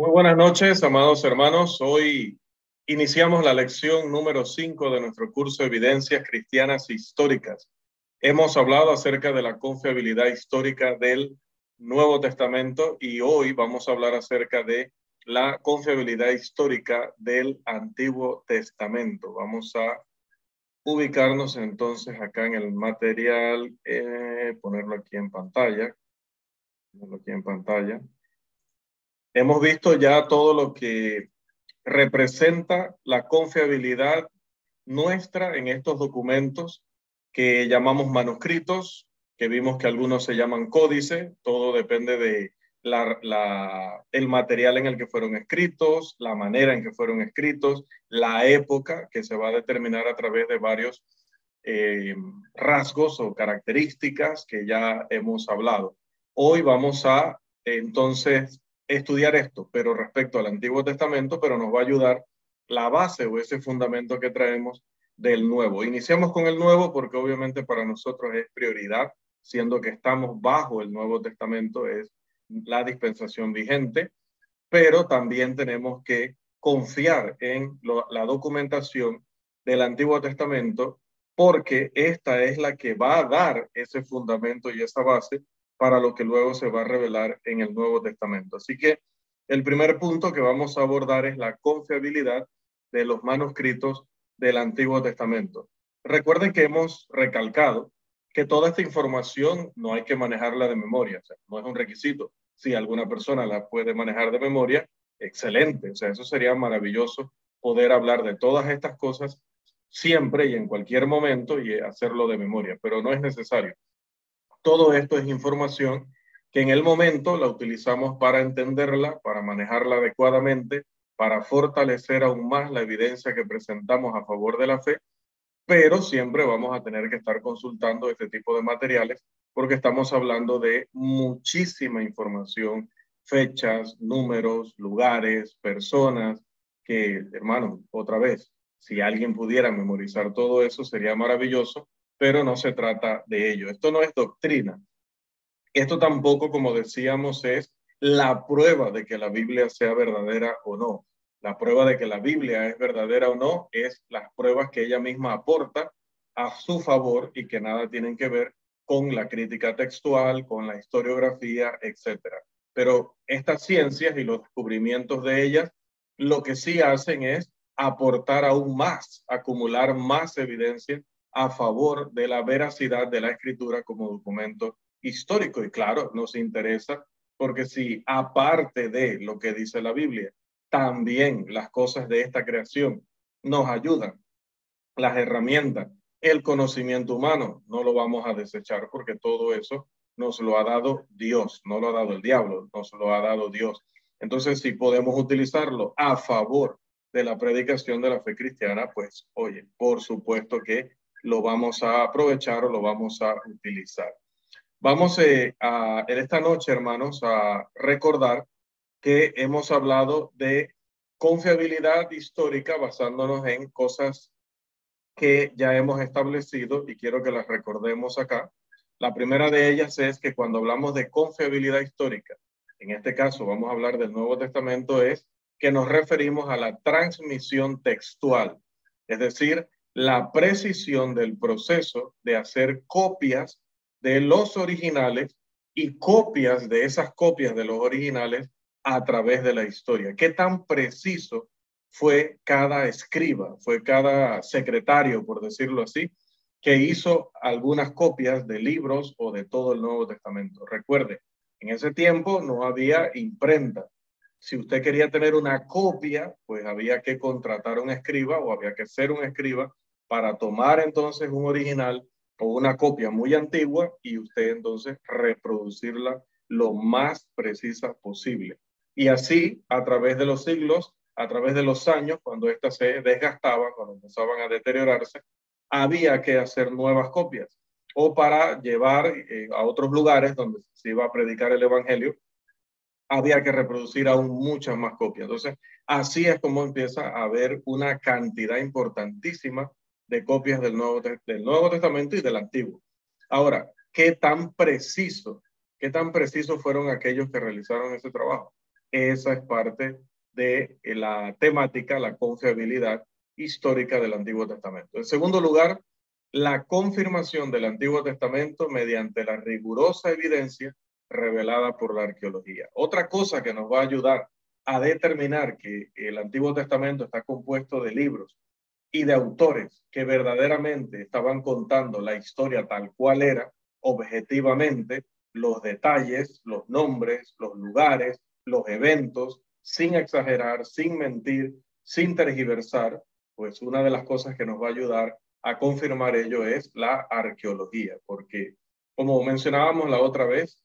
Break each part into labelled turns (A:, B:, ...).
A: Muy buenas noches, amados hermanos. Hoy iniciamos la lección número 5 de nuestro curso Evidencias Cristianas Históricas. Hemos hablado acerca de la confiabilidad histórica del Nuevo Testamento y hoy vamos a hablar acerca de la confiabilidad histórica del Antiguo Testamento. Vamos a ubicarnos entonces acá en el material, ponerlo aquí en pantalla. Hemos visto ya todo lo que representa la confiabilidad nuestra en estos documentos que llamamos manuscritos, que vimos que algunos se llaman códice, todo depende de el material en el que fueron escritos, la manera en que fueron escritos, la época que se va a determinar a través de varios rasgos o características que ya hemos hablado. Hoy vamos a entonces estudiar esto, pero respecto al Antiguo Testamento, pero nos va a ayudar la base o ese fundamento que traemos del Nuevo. Iniciamos con el Nuevo porque obviamente para nosotros es prioridad, siendo que estamos bajo el Nuevo Testamento, es la dispensación vigente, pero también tenemos que confiar en la documentación del Antiguo Testamento porque esta es la que va a dar ese fundamento y esa base para lo que luego se va a revelar en el Nuevo Testamento. Así que el primer punto que vamos a abordar es la confiabilidad de los manuscritos del Antiguo Testamento. Recuerden que hemos recalcado que toda esta información no hay que manejarla de memoria, o sea, no es un requisito. Si alguna persona la puede manejar de memoria, excelente, o sea, eso sería maravilloso poder hablar de todas estas cosas siempre y en cualquier momento y hacerlo de memoria, pero no es necesario. Todo esto es información que en el momento la utilizamos para entenderla, para manejarla adecuadamente, para fortalecer aún más la evidencia que presentamos a favor de la fe, pero siempre vamos a tener que estar consultando este tipo de materiales porque estamos hablando de muchísima información, fechas, números, lugares, personas, que, hermano, otra vez, si alguien pudiera memorizar todo eso sería maravilloso, pero no se trata de ello. Esto no es doctrina. Esto tampoco, como decíamos, es la prueba de que la Biblia sea verdadera o no. La prueba de que la Biblia es verdadera o no es las pruebas que ella misma aporta a su favor y que nada tienen que ver con la crítica textual, con la historiografía, etcétera. Pero estas ciencias y los descubrimientos de ellas lo que sí hacen es aportar aún más, acumular más evidencia a favor de la veracidad de la escritura como documento histórico. Y claro, nos interesa porque si aparte de lo que dice la Biblia, también las cosas de esta creación nos ayudan, las herramientas, el conocimiento humano, no lo vamos a desechar porque todo eso nos lo ha dado Dios, no lo ha dado el diablo, nos lo ha dado Dios. Entonces, si podemos utilizarlo a favor de la predicación de la fe cristiana, pues, oye, por supuesto que lo vamos a aprovechar o lo vamos a utilizar. Vamos en esta noche, hermanos, a recordar que hemos hablado de confiabilidad histórica basándonos en cosas que ya hemos establecido y quiero que las recordemos acá. La primera de ellas es que cuando hablamos de confiabilidad histórica, en este caso vamos a hablar del Nuevo Testamento, es que nos referimos a la transmisión textual, es decir, la precisión del proceso de hacer copias de los originales y copias de esas copias de los originales a través de la historia. ¿Qué tan preciso fue cada escriba, fue cada secretario, por decirlo así, que hizo algunas copias de libros o de todo el Nuevo Testamento? Recuerde, en ese tiempo no había imprenta. Si usted quería tener una copia, pues había que contratar a un escriba o había que ser un escriba para tomar entonces un original o una copia muy antigua y usted entonces reproducirla lo más precisa posible. Y así, a través de los siglos, a través de los años, cuando ésta se desgastaba, cuando empezaban a deteriorarse, había que hacer nuevas copias o para llevar a otros lugares donde se iba a predicar el evangelio, había que reproducir aún muchas más copias. Entonces, así es como empieza a haber una cantidad importantísima de copias del Nuevo Testamento y del Antiguo. Ahora, qué tan preciso fueron aquellos que realizaron ese trabajo? esa es parte de la temática, la confiabilidad histórica del Antiguo Testamento. En segundo lugar, la confirmación del Antiguo Testamento mediante la rigurosa evidencia revelada por la arqueología. Otra cosa que nos va a ayudar a determinar que el Antiguo Testamento está compuesto de libros y de autores que verdaderamente estaban contando la historia tal cual era, objetivamente, los detalles, los nombres, los lugares, los eventos, sin exagerar, sin mentir, sin tergiversar, pues una de las cosas que nos va a ayudar a confirmar ello es la arqueología, porque como mencionábamos la otra vez,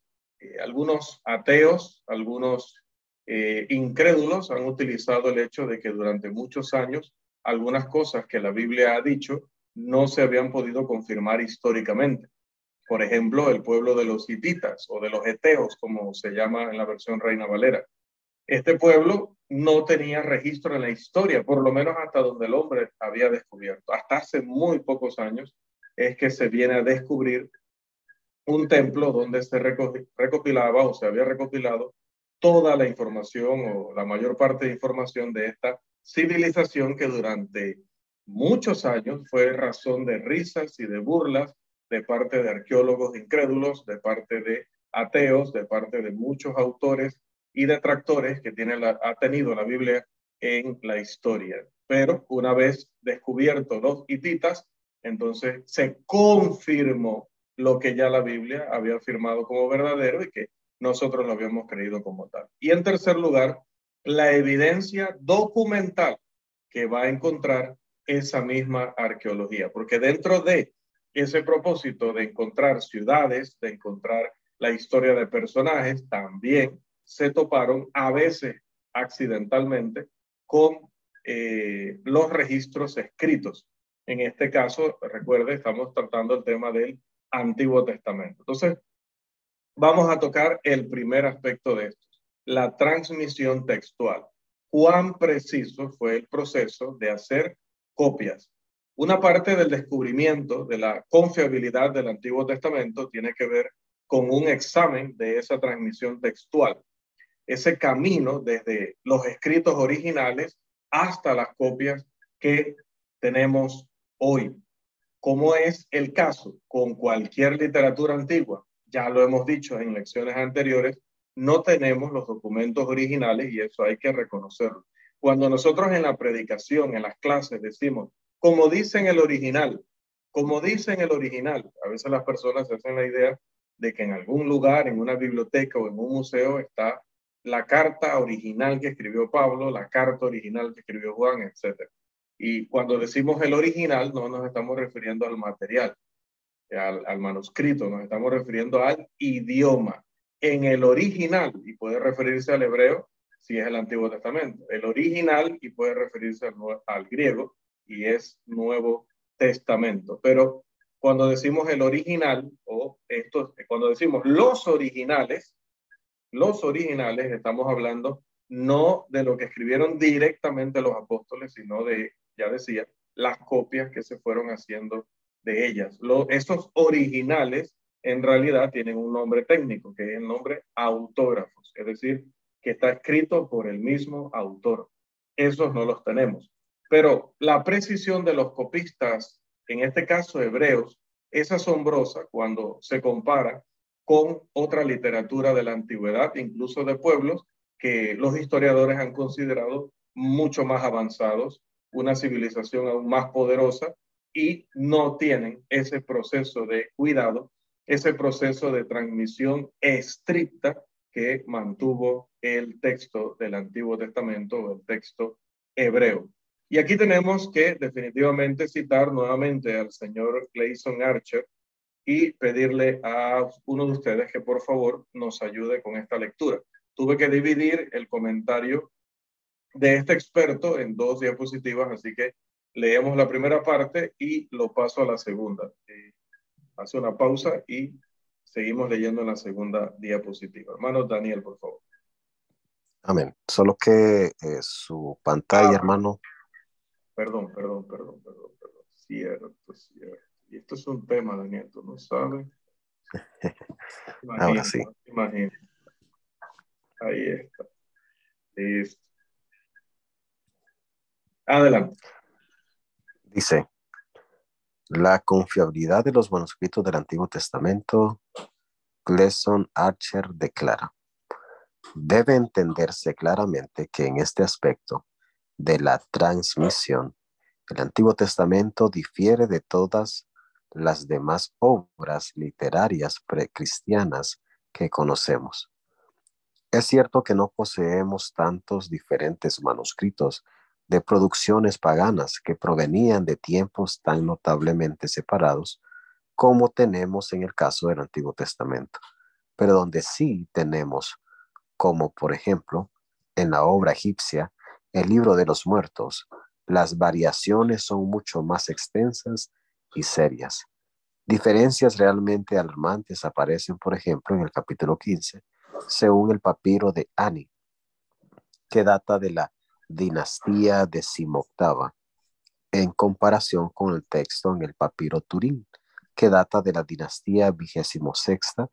A: algunos ateos, algunos incrédulos han utilizado el hecho de que durante muchos años algunas cosas que la Biblia ha dicho no se habían podido confirmar históricamente. Por ejemplo, el pueblo de los hititas o de los eteos, como se llama en la versión Reina Valera. Este pueblo no tenía registro en la historia, por lo menos hasta donde el hombre había descubierto. Hasta hace muy pocos años es que se viene a descubrir un templo donde se recopilaba o se había recopilado toda la información o la mayor parte de información de esta civilización que durante muchos años fue razón de risas y de burlas de parte de arqueólogos incrédulos, de parte de ateos, de parte de muchos autores y detractores que ha tenido la Biblia en la historia. Pero una vez descubiertos los hititas, entonces se confirmó lo que ya la Biblia había afirmado como verdadero y que nosotros lo habíamos creído como tal. Y en tercer lugar, la evidencia documental que va a encontrar esa misma arqueología, porque dentro de ese propósito de encontrar ciudades, de encontrar la historia de personajes, también se toparon a veces accidentalmente con los registros escritos. En este caso, recuerde, estamos tratando el tema del Antiguo Testamento. Entonces, vamos a tocar el primer aspecto de esto, la transmisión textual. ¿Cuán preciso fue el proceso de hacer copias? Una parte del descubrimiento de la confiabilidad del Antiguo Testamento tiene que ver con un examen de esa transmisión textual, ese camino desde los escritos originales hasta las copias que tenemos hoy, como es el caso con cualquier literatura antigua. Ya lo hemos dicho en lecciones anteriores, no tenemos los documentos originales y eso hay que reconocerlo. Cuando nosotros en la predicación, en las clases decimos, como dicen el original, como dicen el original, a veces las personas se hacen la idea de que en algún lugar, en una biblioteca o en un museo está la carta original que escribió Pablo, la carta original que escribió Juan, etc. Y cuando decimos el original, no nos estamos refiriendo al material, al manuscrito, nos estamos refiriendo al idioma. En el original, y puede referirse al hebreo si es el Antiguo Testamento, el original y puede referirse al griego y es Nuevo Testamento. Pero cuando decimos el original, o cuando decimos los originales, estamos hablando no de lo que escribieron directamente los apóstoles, sino de, ya decía, las copias que se fueron haciendo de ellas. Esos originales en realidad tienen un nombre técnico, que es el nombre autógrafos, es decir, que está escrito por el mismo autor. Esos no los tenemos. Pero la precisión de los copistas, en este caso hebreos, es asombrosa cuando se compara con otra literatura de la antigüedad, incluso de pueblos que los historiadores han considerado mucho más avanzados, una civilización aún más poderosa y no tienen ese proceso de cuidado, ese proceso de transmisión estricta que mantuvo el texto del Antiguo Testamento o el texto hebreo. Y aquí tenemos que definitivamente citar nuevamente al señor Clayson Archer, y pedirle a uno de ustedes que por favor nos ayude con esta lectura. Tuve que dividir el comentario de este experto en dos diapositivas, así que leemos la primera parte y lo paso a la segunda. Hace una pausa y seguimos leyendo en la segunda diapositiva. Hermano Daniel, por favor.
B: Amén. Solo que su pantalla,
A: Ah,
B: hermano.
A: perdón. Cierto. Y esto es un tema, Daniel, tú no sabes.
B: Ahora sí.
A: Imagínate. Ahí está. Listo. Adelante.
B: Dice, la confiabilidad de los manuscritos del Antiguo Testamento, Gleason Archer declara, debe entenderse claramente que en este aspecto de la transmisión, el Antiguo Testamento difiere de todas las demás obras literarias precristianas que conocemos. Es cierto que no poseemos tantos diferentes manuscritos de producciones paganas que provenían de tiempos tan notablemente separados como tenemos en el caso del Antiguo Testamento, pero donde sí tenemos, como por ejemplo en la obra egipcia, el libro de los muertos, las variaciones son mucho más extensas y serias. Diferencias realmente alarmantes aparecen, por ejemplo, en el capítulo 15, según el papiro de Ani, que data de la dinastía decimoctava, en comparación con el texto en el papiro Turín, que data de la dinastía vigésimo-sexta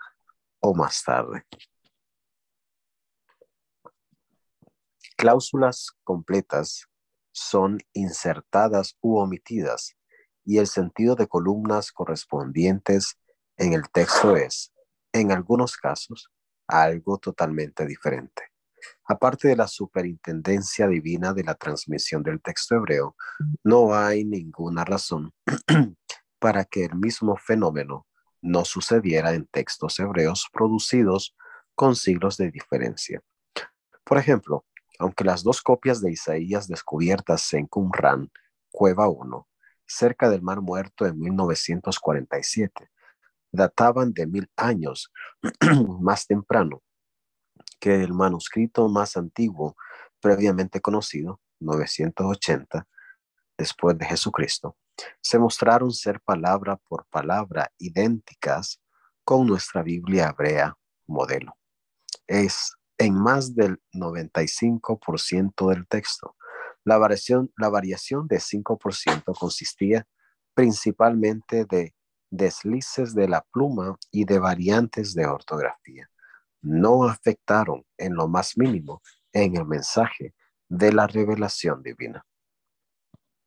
B: o más tarde. Cláusulas completas son insertadas u omitidas y el sentido de columnas correspondientes en el texto es, en algunos casos, algo totalmente diferente. Aparte de la superintendencia divina de la transmisión del texto hebreo, no hay ninguna razón para que el mismo fenómeno no sucediera en textos hebreos producidos con siglos de diferencia. Por ejemplo, aunque las dos copias de Isaías descubiertas en Qumran, Cueva 1, cerca del Mar Muerto en 1947, databan de 1000 años más temprano que el manuscrito más antiguo previamente conocido, 980, después de Jesucristo, se mostraron ser palabra por palabra idénticas con nuestra Biblia hebrea modelo. Es en más del 95% del texto. La variación de 5% consistía principalmente de deslices de la pluma y de variantes de ortografía. No afectaron en lo más mínimo en el mensaje de la revelación divina.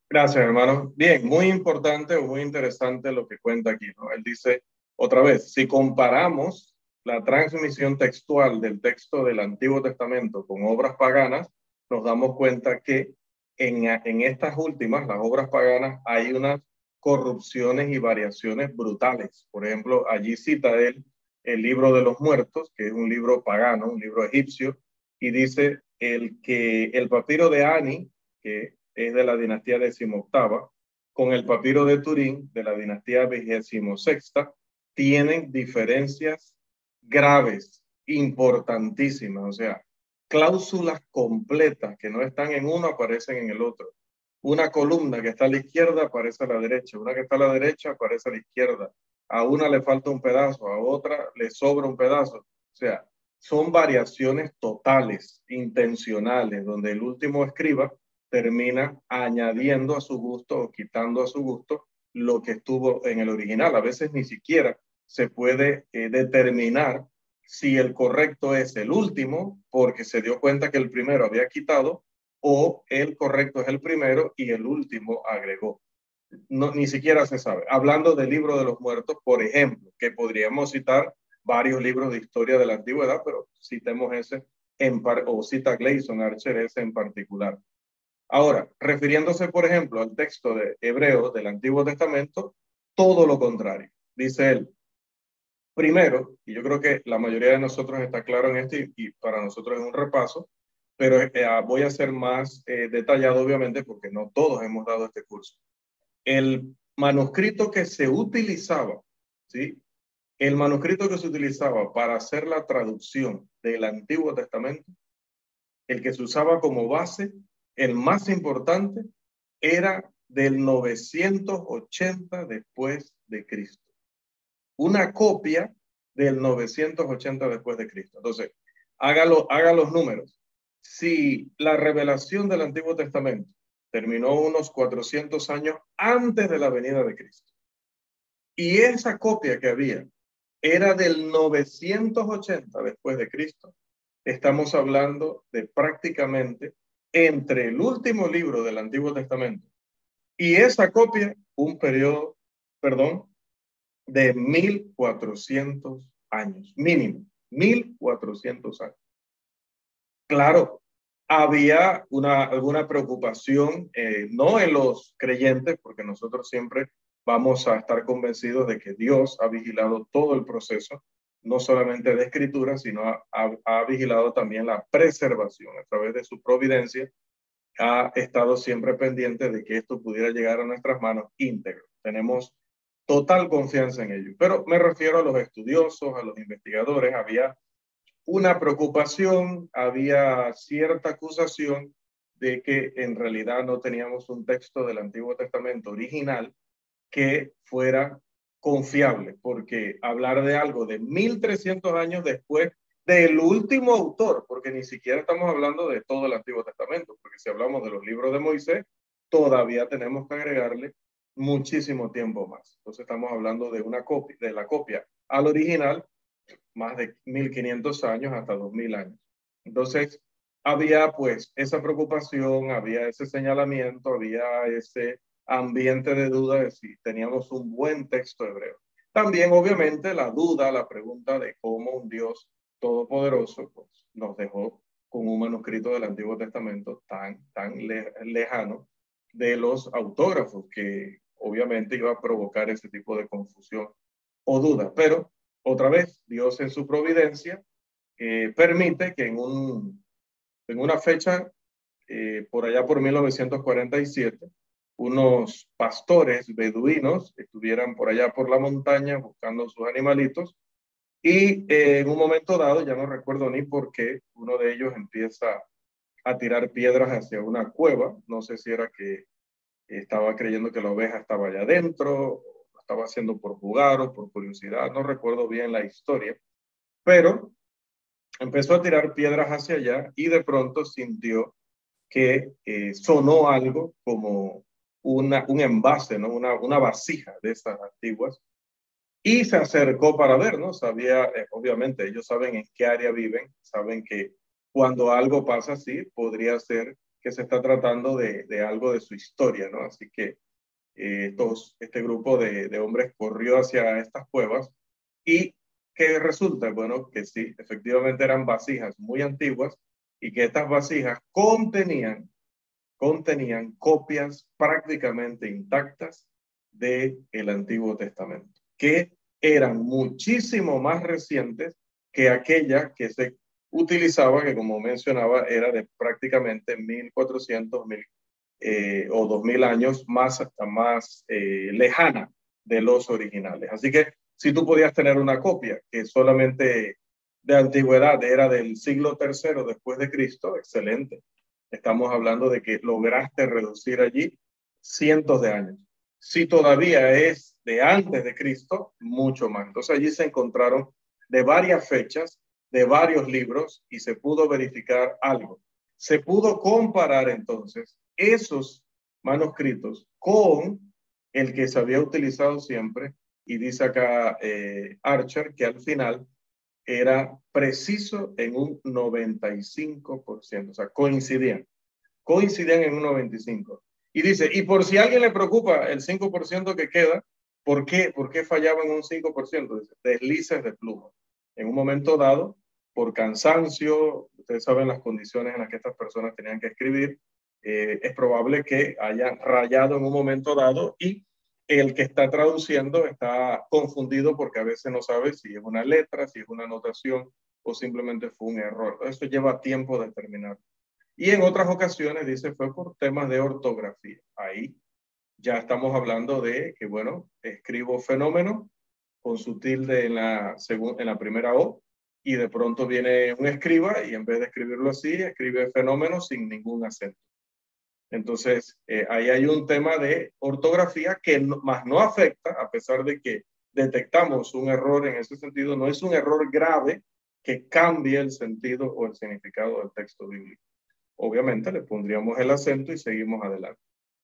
A: Gracias, hermano. Bien, muy importante o muy interesante lo que cuenta aquí, ¿no? Él dice, otra vez, si comparamos la transmisión textual del texto del Antiguo Testamento con obras paganas, nos damos cuenta que en estas últimas, las obras paganas, hay unas corrupciones y variaciones brutales. Por ejemplo, allí cita él el libro de los muertos, que es un libro pagano, un libro egipcio, y dice el papiro de Ani, que es de la dinastía decimoctava, con el papiro de Turín, de la dinastía vigésimo-sexta, tienen diferencias graves, importantísimas, o sea, cláusulas completas que no están en uno aparecen en el otro. Una columna que está a la izquierda aparece a la derecha, una que está a la derecha aparece a la izquierda. A una le falta un pedazo, a otra le sobra un pedazo. O sea, son variaciones totales, intencionales, donde el último escriba termina añadiendo a su gusto o quitando a su gusto lo que estuvo en el original. A veces ni siquiera se puede determinar si el correcto es el último, porque se dio cuenta que el primero había quitado, o el correcto es el primero y el último agregó. No, ni siquiera se sabe. Hablando del libro de los muertos, por ejemplo, que podríamos citar varios libros de historia de la antigüedad, pero citemos ese o cita Gleason Archer ese en particular. Ahora, refiriéndose, por ejemplo, al texto de Hebreos del Antiguo Testamento, todo lo contrario. Dice él, primero, y yo creo que la mayoría de nosotros está claro en esto y para nosotros es un repaso, pero voy a ser más detallado, obviamente, porque no todos hemos dado este curso. El manuscrito que se utilizaba, ¿sí? El manuscrito que se utilizaba para hacer la traducción del Antiguo Testamento, el que se usaba como base, el más importante, era del 980 después de Cristo. Una copia del 980 después de Cristo. Entonces, haga los números. Si la revelación del Antiguo Testamento terminó unos 400 años antes de la venida de Cristo, y esa copia que había era del 980 después de Cristo, estamos hablando de prácticamente entre el último libro del Antiguo Testamento y esa copia, un periodo, perdón, de 1400 años, mínimo, 1400 años. Claro, había alguna preocupación, no en los creyentes, porque nosotros siempre vamos a estar convencidos de que Dios ha vigilado todo el proceso, no solamente de escritura, sino ha vigilado también la preservación a través de su providencia, ha estado siempre pendiente de que esto pudiera llegar a nuestras manos íntegro. Tenemos total confianza en ello. Pero me refiero a los estudiosos, a los investigadores. Había una preocupación, había cierta acusación de que en realidad no teníamos un texto del Antiguo Testamento original que fuera confiable, porque hablar de algo de 1300 años después del último autor, porque ni siquiera estamos hablando de todo el Antiguo Testamento, porque si hablamos de los libros de Moisés, todavía tenemos que agregarle muchísimo tiempo más. Entonces estamos hablando de una copia, de la copia al original, más de 1500 años hasta 2000 años. Entonces, había pues esa preocupación, había ese señalamiento, había ese ambiente de duda de si teníamos un buen texto hebreo. También, obviamente, la duda, la pregunta de cómo un Dios todopoderoso pues, nos dejó con un manuscrito del Antiguo Testamento tan lejano de los autógrafos, que obviamente iba a provocar ese tipo de confusión o duda. Pero otra vez, Dios en su providencia permite que en una fecha, por allá por 1947, unos pastores beduinos estuvieran por allá por la montaña buscando sus animalitos y en un momento dado, ya no recuerdo ni por qué, uno de ellos empieza a tirar piedras hacia una cueva. No sé si era que estaba creyendo que la oveja estaba allá adentro, lo estaba haciendo por jugar o por curiosidad, no recuerdo bien la historia, pero empezó a tirar piedras hacia allá y de pronto sintió que sonó algo como un envase, ¿no? Una vasija de esas antiguas y se acercó para ver, ¿no? Sabía, obviamente, ellos saben en qué área viven, saben que cuando algo pasa así, podría ser que se está tratando de algo de su historia, ¿no? Así que este grupo de hombres corrió hacia estas cuevas y que resulta, bueno, que sí, efectivamente eran vasijas muy antiguas y que estas vasijas contenían copias prácticamente intactas del Antiguo Testamento, que eran muchísimo más recientes que aquella que se utilizaba, que como mencionaba, era de prácticamente 1400, o 2000 años más lejana de los originales. Así que si tú podías tener una copia que solamente de antigüedad era del siglo III después de Cristo, excelente. Estamos hablando de que lograste reducir allí cientos de años. Si todavía es de antes de Cristo, mucho más. Entonces allí se encontraron de varias fechas, de varios libros y se pudo verificar algo. Se pudo comparar entonces esos manuscritos con el que se había utilizado siempre y dice acá Archer que al final era preciso en un 95%, o sea, coincidían en un 95%. Y dice, y por si a alguien le preocupa el 5% que queda, ¿por qué fallaban un 5%? Dice, deslices de pluma. En un momento dado, por cansancio, ustedes saben las condiciones en las que estas personas tenían que escribir, es probable que hayan rayado en un momento dado y el que está traduciendo está confundido porque a veces no sabe si es una letra, si es una anotación o simplemente fue un error. Eso lleva tiempo de terminar. Y en otras ocasiones, dice, fue por temas de ortografía. Ahí ya estamos hablando de que, bueno, escribo fenómeno con su tilde en la primera O y de pronto viene un escriba y en vez de escribirlo así, escribe fenómeno sin ningún acento. Entonces, ahí hay un tema de ortografía que más no afecta, a pesar de que detectamos un error en ese sentido, no es un error grave que cambie el sentido o el significado del texto bíblico. Obviamente le pondríamos el acento y seguimos adelante.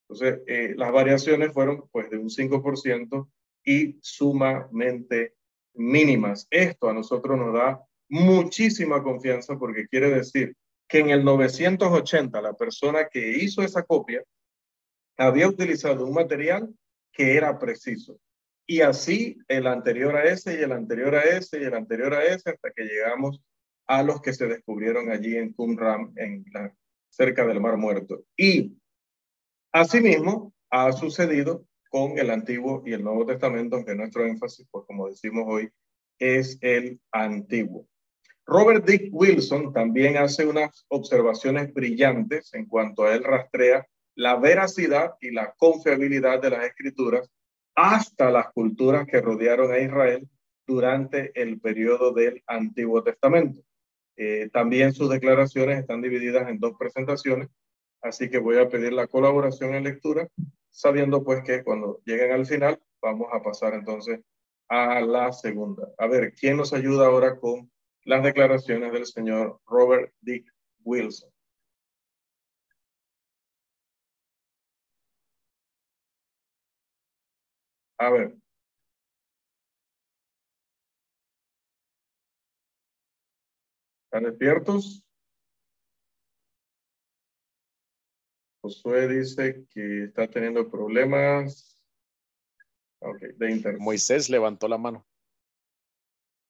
A: Entonces, las variaciones fueron pues de un 5% y sumamente mínimas. Esto a nosotros nos da muchísima confianza porque quiere decir que en el 980 la persona que hizo esa copia había utilizado un material que era preciso. Y así el anterior a ese y el anterior a ese y el anterior a ese hasta que llegamos a los que se descubrieron allí en Qumran, cerca del Mar Muerto. Y asimismo ha sucedido con el Antiguo y el Nuevo Testamento, aunque nuestro énfasis, pues como decimos hoy, es el Antiguo. Robert Dick Wilson también hace unas observaciones brillantes en cuanto a él rastrea la veracidad y la confiabilidad de las escrituras hasta las culturas que rodearon a Israel durante el periodo del Antiguo Testamento. También sus declaraciones están divididas en dos presentaciones, así que voy a pedir la colaboración en lectura, sabiendo pues que cuando lleguen al final vamos a pasar entonces a la segunda. A ver, ¿quién nos ayuda ahora con las declaraciones del señor Robert Dick Wilson? A ver. ¿Están despiertos? Josué dice que está teniendo problemas. Okay, de internet.
C: Moisés levantó la mano.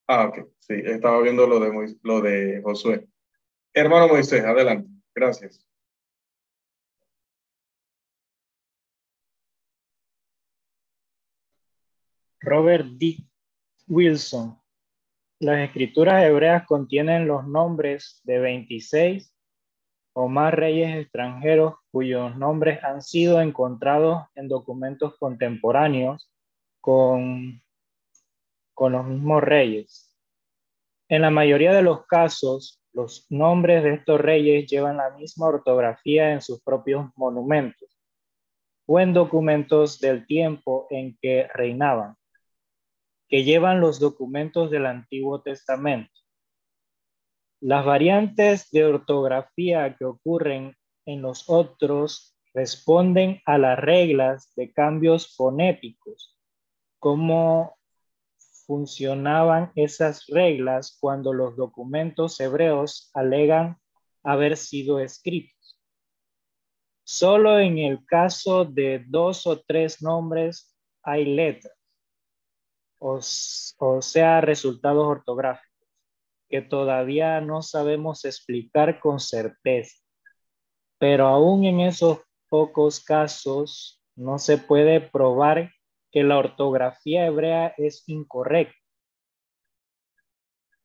A: Ok, sí, estaba viendo lo de Josué. Hermano Moisés, adelante. Gracias.
D: Robert D. Wilson. Las escrituras hebreas contienen los nombres de 26 o más reyes extranjeros cuyos nombres han sido encontrados en documentos contemporáneos con los mismos reyes. En la mayoría de los casos, los nombres de estos reyes llevan la misma ortografía en sus propios monumentos o en documentos del tiempo en que reinaban, que llevan los documentos del Antiguo Testamento. Las variantes de ortografía que ocurren en los otros responden a las reglas de cambios fonéticos. ¿Cómo funcionaban esas reglas cuando los documentos hebreos alegan haber sido escritos? Solo en el caso de 2 o 3 nombres hay letras, o sea, resultados ortográficos, que todavía no sabemos explicar con certeza. Pero aún en esos pocos casos no se puede probar que la ortografía hebrea es incorrecta.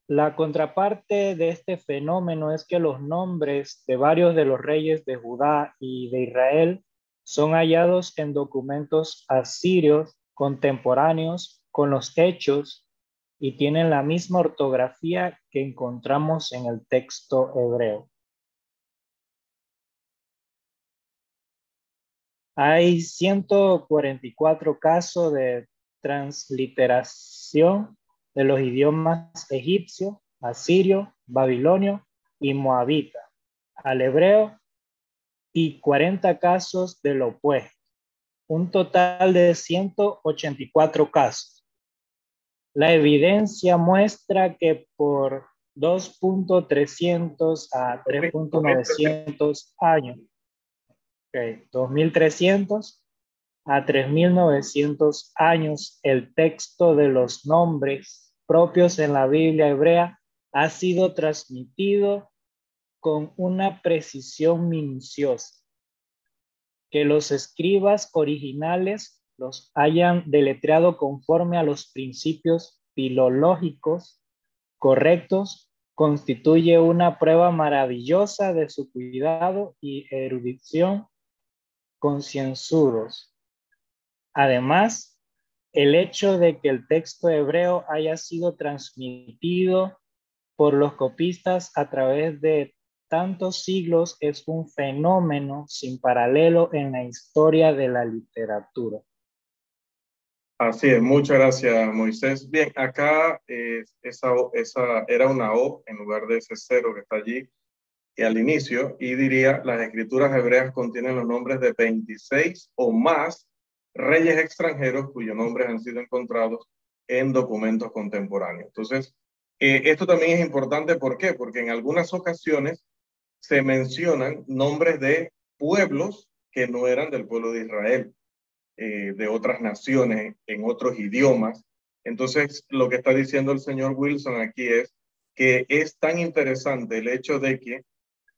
D: La contraparte de este fenómeno es que los nombres de varios de los reyes de Judá y de Israel son hallados en documentos asirios contemporáneos con los hechos y tienen la misma ortografía que encontramos en el texto hebreo. Hay 144 casos de transliteración de los idiomas egipcio, asirio, babilonio y moabita al hebreo y 40 casos de lo opuesto. Un total de 184 casos. La evidencia muestra que por 2.300 a 3.900 años, 2.300 a 3.900 años, el texto de los nombres propios en la Biblia hebrea ha sido transmitido con una precisión minuciosa, que los escribas originales los hayan deletreado conforme a los principios filológicos correctos, constituye una prueba maravillosa de su cuidado y erudición concienzudos. Además, el hecho de que el texto hebreo haya sido transmitido por los copistas a través de tantos siglos es un fenómeno sin paralelo en la historia de la literatura.
A: Así es, muchas gracias, Moisés. Bien, acá esa era una O en lugar de ese cero que está allí y al inicio, y diría, las escrituras hebreas contienen los nombres de 26 o más reyes extranjeros cuyos nombres han sido encontrados en documentos contemporáneos. Entonces, Esto también es importante, ¿por qué? Porque en algunas ocasiones se mencionan nombres de pueblos que no eran del pueblo de Israel, de otras naciones, en otros idiomas. Entonces, lo que está diciendo el señor Wilson aquí es que es tan interesante el hecho de que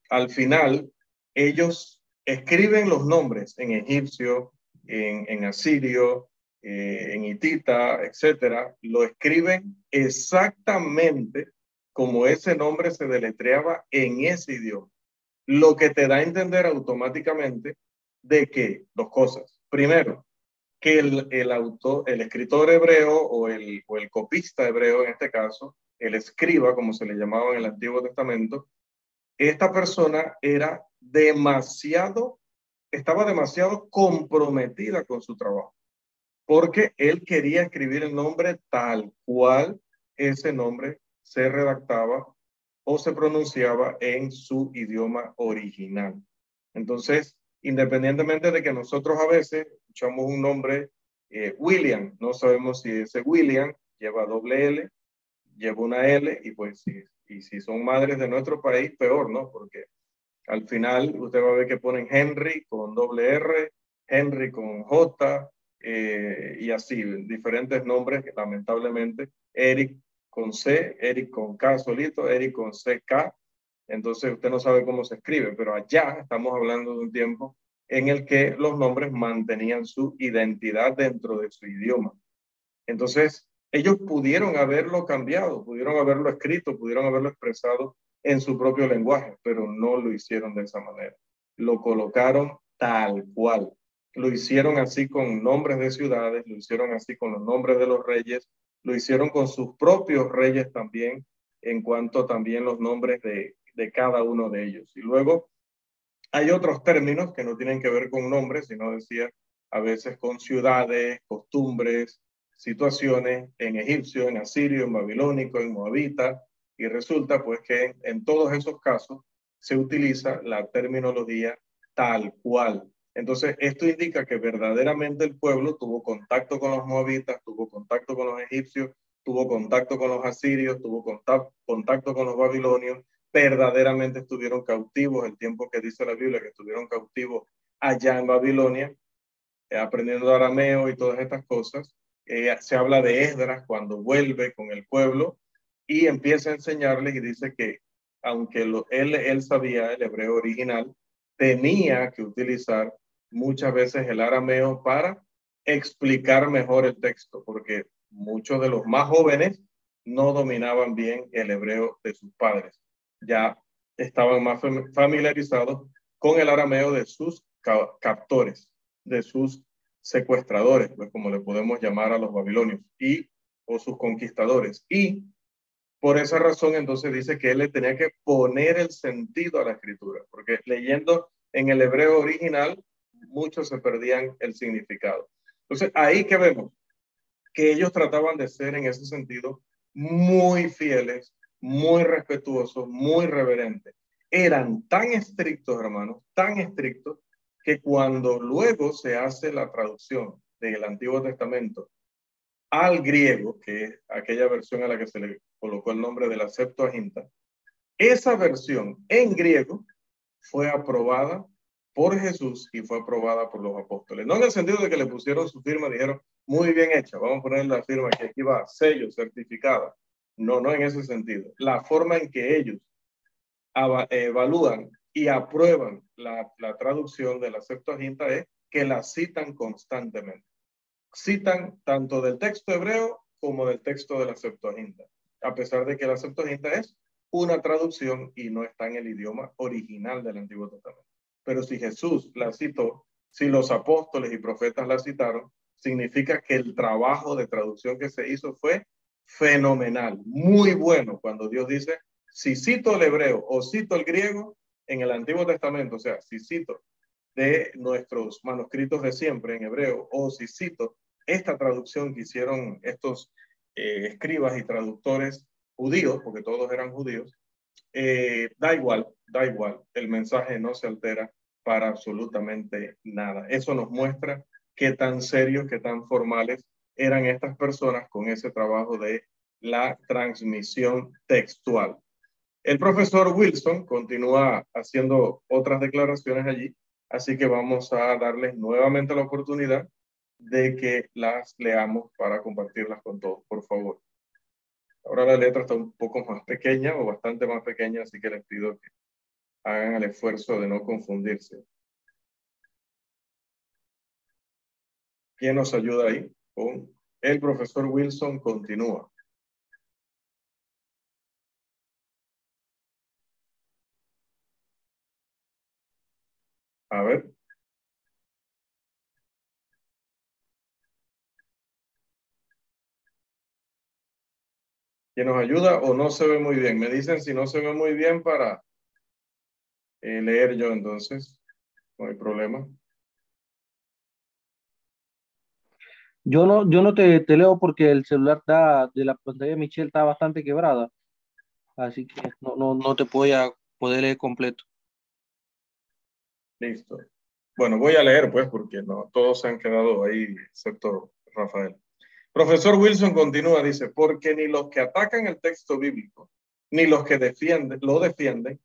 A: al final ellos escriben los nombres en egipcio, en asirio, en hitita, etcétera, lo escriben exactamente como ese nombre se deletreaba en ese idioma, lo que te da a entender automáticamente de que dos cosas. Primero, que el autor, el escritor hebreo o el copista hebreo en este caso, el escriba, como se le llamaba en el Antiguo Testamento, esta persona estaba demasiado comprometida con su trabajo, porque él quería escribir el nombre tal cual ese nombre se redactaba o se pronunciaba en su idioma original. Entonces, independientemente de que nosotros a veces escuchamos un nombre, William, no sabemos si ese William lleva doble L, lleva una L, y pues si son madres de nuestro país, peor, ¿no? Porque al final usted va a ver que ponen Henry con doble R, Henry con J, y así, diferentes nombres que lamentablemente, Eric con C, Eric con K solito, Eric con CK. Entonces usted no sabe cómo se escribe, pero allá estamos hablando de un tiempo en el que los nombres mantenían su identidad dentro de su idioma. Entonces, ellos pudieron haberlo cambiado, pudieron haberlo escrito, pudieron haberlo expresado en su propio lenguaje, pero no lo hicieron de esa manera. Lo colocaron tal cual. Lo hicieron así con nombres de ciudades, lo hicieron así con los nombres de los reyes, lo hicieron con sus propios reyes también, en cuanto también los nombres de cada uno de ellos. Y luego hay otros términos que no tienen que ver con nombres, sino decía a veces con ciudades, costumbres, situaciones en egipcio, en asirio, en babilónico, en moabita, y resulta pues que en todos esos casos se utiliza la terminología tal cual. Entonces, esto indica que verdaderamente el pueblo tuvo contacto con los moabitas, tuvo contacto con los egipcios, tuvo contacto con los asirios, tuvo contacto con los babilonios, verdaderamente estuvieron cautivos, el tiempo que dice la Biblia que estuvieron cautivos allá en Babilonia, aprendiendo arameo y todas estas cosas. Se habla de Esdras cuando vuelve con el pueblo y empieza a enseñarles y dice que aunque él sabía el hebreo original, tenía que utilizar muchas veces el arameo para explicar mejor el texto, porque muchos de los más jóvenes no dominaban bien el hebreo de sus padres. Ya estaban más familiarizados con el arameo de sus captores, de sus secuestradores, pues como le podemos llamar a los babilonios, o sus conquistadores. Y por esa razón entonces dice que él le tenía que poner el sentido a la escritura, porque leyendo en el hebreo original, muchos se perdían el significado. Entonces, ahí que vemos que ellos trataban de ser en ese sentido muy fieles, muy respetuosos, muy reverentes. Eran tan estrictos, hermanos, tan estrictos, que cuando luego se hace la traducción del Antiguo Testamento al griego, que es aquella versión a la que se le colocó el nombre de la Septuaginta, esa versión en griego fue aprobada por Jesús y fue aprobada por los apóstoles. No en el sentido de que le pusieron su firma, dijeron, muy bien hecha, vamos a poner la firma que aquí va, sello, certificada. No, no en ese sentido. La forma en que ellos evalúan y aprueban la traducción de la Septuaginta es que la citan constantemente. Citan tanto del texto hebreo como del texto de la Septuaginta, a pesar de que la Septuaginta es una traducción y no está en el idioma original del Antiguo Testamento. Pero si Jesús la citó, si los apóstoles y profetas la citaron, significa que el trabajo de traducción que se hizo fue fenomenal, muy bueno. Cuando Dios dice, si cito el hebreo o cito el griego en el Antiguo Testamento, o sea, si cito de nuestros manuscritos de siempre en hebreo o si cito esta traducción que hicieron estos escribas y traductores judíos, porque todos eran judíos, da igual, el mensaje no se altera para absolutamente nada. Eso nos muestra qué tan serios, qué tan formales eran estas personas con ese trabajo de la transmisión textual. El profesor Wilson continúa haciendo otras declaraciones allí, así que vamos a darles nuevamente la oportunidad de que las leamos para compartirlas con todos, por favor. Ahora la letra está un poco más pequeña o bastante más pequeña, así que les pido que hagan el esfuerzo de no confundirse. ¿Quién nos ayuda ahí? Con el profesor Wilson continúa. A ver. ¿Quién nos ayuda o no se ve muy bien? Me dicen si no se ve muy bien para leer yo, entonces no hay problema.
C: Yo no te leo porque el celular de la pantalla de Michelle está bastante quebrada, así que no te voy a poder leer completo.
A: Listo. Bueno, voy a leer pues porque no todos se han quedado ahí, excepto Rafael. Profesor Wilson continúa, dice, porque ni los que atacan el texto bíblico, ni los que lo defienden,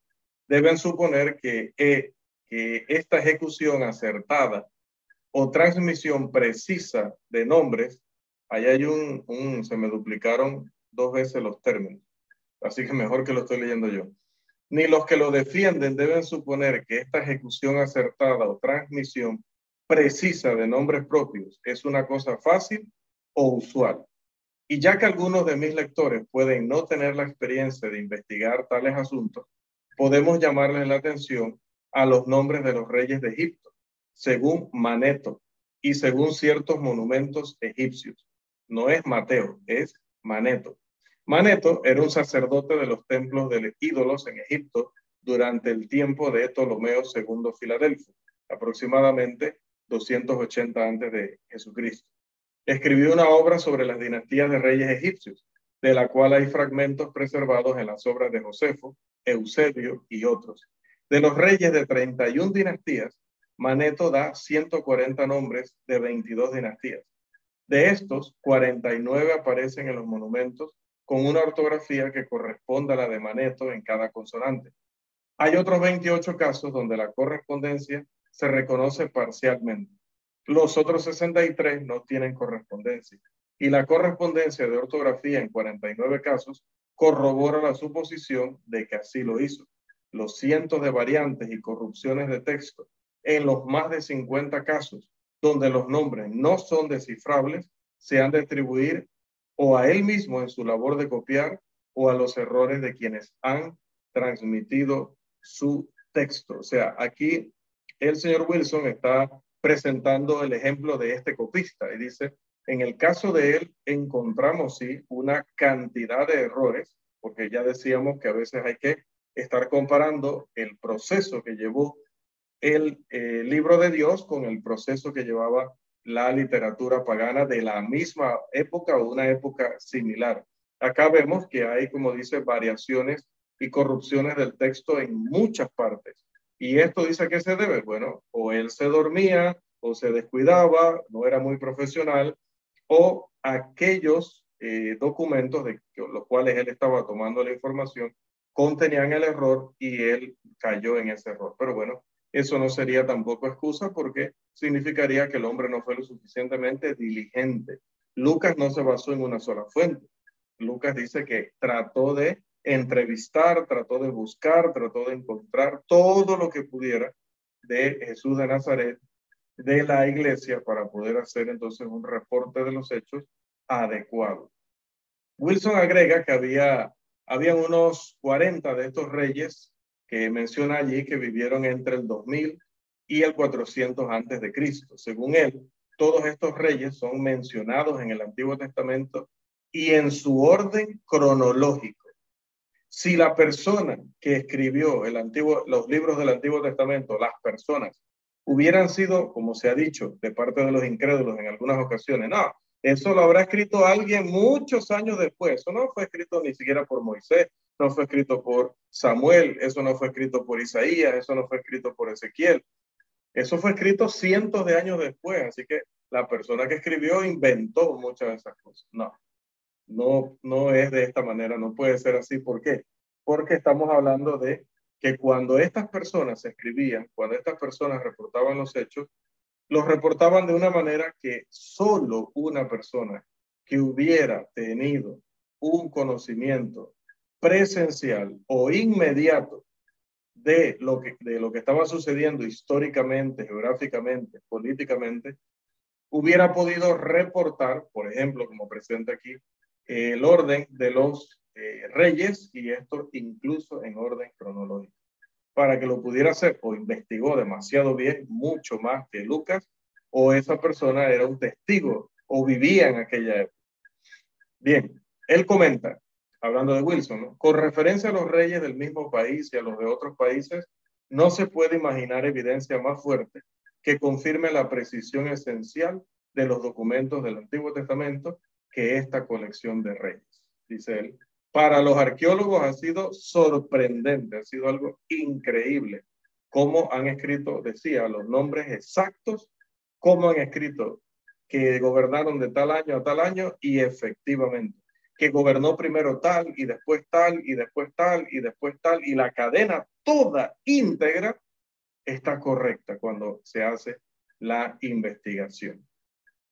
A: deben suponer que esta ejecución acertada o transmisión precisa de nombres, ahí hay se me duplicaron 2 veces los términos, así que mejor que lo estoy leyendo yo. Ni los que lo defienden deben suponer que esta ejecución acertada o transmisión precisa de nombres propios es una cosa fácil o usual. Y ya que algunos de mis lectores pueden no tener la experiencia de investigar tales asuntos, podemos llamarles la atención a los nombres de los reyes de Egipto, según Maneto y según ciertos monumentos egipcios. No es Mateo, es Maneto. Maneto era un sacerdote de los templos de los ídolos en Egipto durante el tiempo de Ptolomeo II Filadelfo, aproximadamente 280 antes de Jesucristo. Escribió una obra sobre las dinastías de reyes egipcios, de la cual hay fragmentos preservados en las obras de Josefo, Eusebio y otros. De los reyes de 31 dinastías, Maneto da 140 nombres de 22 dinastías. De estos, 49 aparecen en los monumentos con una ortografía que corresponde a la de Maneto en cada consonante. Hay otros 28 casos donde la correspondencia se reconoce parcialmente. Los otros 63 no tienen correspondencia. Y la correspondencia de ortografía en 49 casos corrobora la suposición de que así lo hizo. Los cientos de variantes y corrupciones de texto en los más de 50 casos donde los nombres no son descifrables se han de atribuir o a él mismo en su labor de copiar o a los errores de quienes han transmitido su texto. O sea, aquí el señor Wilson está presentando el ejemplo de este copista y dice, en el caso de él encontramos sí una cantidad de errores, porque ya decíamos que a veces hay que estar comparando el proceso que llevó el libro de Dios con el proceso que llevaba la literatura pagana de la misma época o una época similar. Acá vemos que hay, como dice, variaciones y corrupciones del texto en muchas partes. ¿Y esto dice a qué se debe? Bueno, o él se dormía, o se descuidaba, no era muy profesional, o aquellos documentos de los cuales él estaba tomando la información contenían el error y él cayó en ese error. Pero bueno, eso no sería tampoco excusa porque significaría que el hombre no fue lo suficientemente diligente. Lucas no se basó en una sola fuente. Lucas dice que trató de entrevistar, trató de buscar, trató de encontrar todo lo que pudiera de Jesús de Nazaret, de la iglesia, para poder hacer entonces un reporte de los hechos adecuado. Wilson agrega que habían unos 40 de estos reyes que menciona allí que vivieron entre el 2000 y el 400 antes de Cristo. Según él, todos estos reyes son mencionados en el Antiguo Testamento y en su orden cronológico. Si la persona que escribió los libros del Antiguo Testamento, las personas, hubieran sido, como se ha dicho, de parte de los incrédulos en algunas ocasiones, no, eso lo habrá escrito alguien muchos años después. Eso no fue escrito ni siquiera por Moisés, no fue escrito por Samuel, eso no fue escrito por Isaías, eso no fue escrito por Ezequiel. Eso fue escrito cientos de años después, así que la persona que escribió inventó muchas de esas cosas. No. no es de esta manera, no puede ser así. ¿Por qué? Porque estamos hablando de que cuando estas personas escribían, cuando estas personas reportaban los hechos, los reportaban de una manera que solo una persona que hubiera tenido un conocimiento presencial o inmediato de lo que estaba sucediendo históricamente, geográficamente, políticamente, hubiera podido reportar, por ejemplo, como presenta aquí, el orden de los reyes, y esto incluso en orden cronológico. Para que lo pudiera hacer, o investigó demasiado bien, mucho más que Lucas, o esa persona era un testigo o vivía en aquella época. Bien, él comenta, hablando de Wilson, ¿no? Con referencia a los reyes del mismo país y a los de otros países, no se puede imaginar evidencia más fuerte que confirme la precisión esencial de los documentos del Antiguo Testamento que esta colección de reyes, dice él. Para los arqueólogos ha sido sorprendente, ha sido algo increíble cómo han escrito, decía, los nombres exactos, cómo han escrito que gobernaron de tal año a tal año, y efectivamente, que gobernó primero tal y después tal y después tal y después tal, y la cadena toda íntegra está correcta cuando se hace la investigación.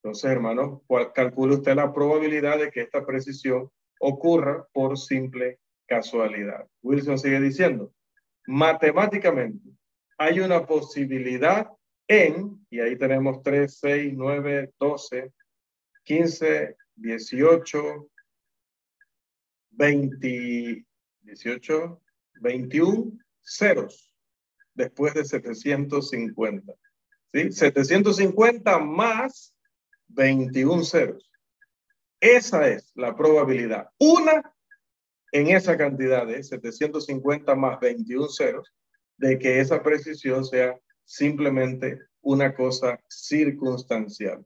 A: Entonces, hermano, calcule usted la probabilidad de que esta precisión ocurra por simple casualidad. Wilson sigue diciendo, matemáticamente hay una posibilidad en, y ahí tenemos 3, 6, 9, 12, 15, 18, 20, 18, 21 ceros después de 750. ¿Sí? 750 más 21 ceros. Esa es la probabilidad. Una en esa cantidad de 750 más 21 ceros de que esa precisión sea simplemente una cosa circunstancial.